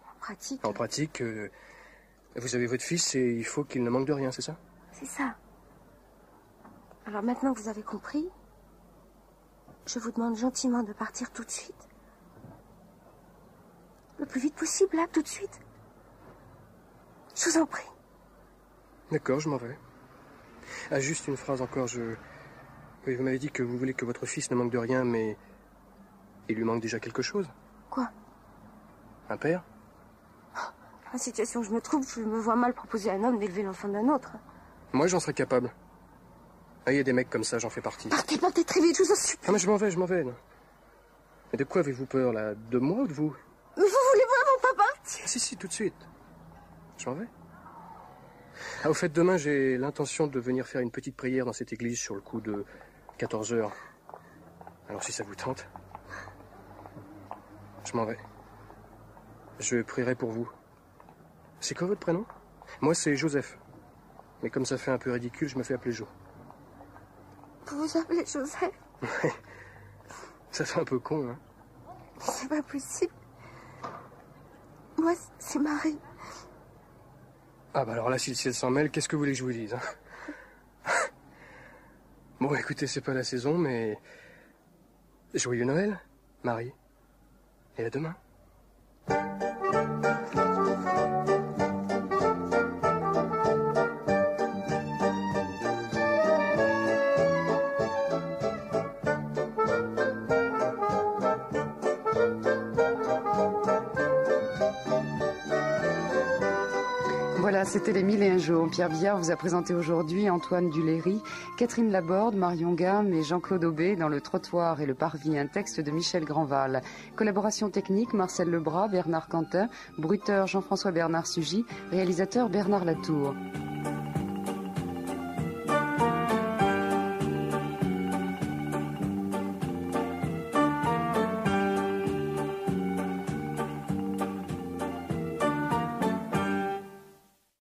En pratique... En pratique, vous avez votre fils et il faut qu'il ne manque de rien, c'est ça? C'est ça. Alors maintenant que vous avez compris, je vous demande gentiment de partir tout de suite. Le plus vite possible, là, tout de suite. Je vous en prie. D'accord, je m'en vais. Ah, juste une phrase encore, Oui, vous m'avez dit que vous voulez que votre fils ne manque de rien, mais... Il lui manque déjà quelque chose. Quoi? Un père? Dans la situation où je me trouve, je me vois mal proposer à un homme d'élever l'enfant d'un autre. Moi, j'en serais capable. Ah, il y a des mecs comme ça, j'en fais partie. Partez très vite, je vous en supplie. Ah, mais je m'en vais. Non. Mais de quoi avez-vous peur, là? De moi ou de vous? Mais vous voulez vraiment pas partir? Ah, si, tout de suite. Je m'en vais. Ah, au fait, demain, j'ai l'intention de venir faire une petite prière dans cette église sur le coup de 14 heures. Alors, si ça vous tente, je m'en vais. Je prierai pour vous. C'est quoi votre prénom? Moi, c'est Joseph. Mais comme ça fait un peu ridicule, je me fais appeler Jo. Vous vous appelez Joseph? Ouais. Ça fait un peu con, hein? C'est pas possible. Moi, c'est Marie. Ah bah alors là, si le ciel s'en mêle, qu'est-ce que vous voulez que je vous dise, hein? Bon, écoutez, c'est pas la saison, mais... Joyeux Noël, Marie. Et à demain. Voilà, c'était les 1001 jours. Pierre Billard vous a présenté aujourd'hui Antoine Duléry, Catherine Laborde, Marion Gamme et Jean-Claude Aubé dans Le Trottoir et le Parvis, un texte de Michel Grandval. Collaboration technique, Marcel Lebras, Bernard Quentin, bruiteur Jean-François Bernard Sugy, réalisateur Bernard Latour.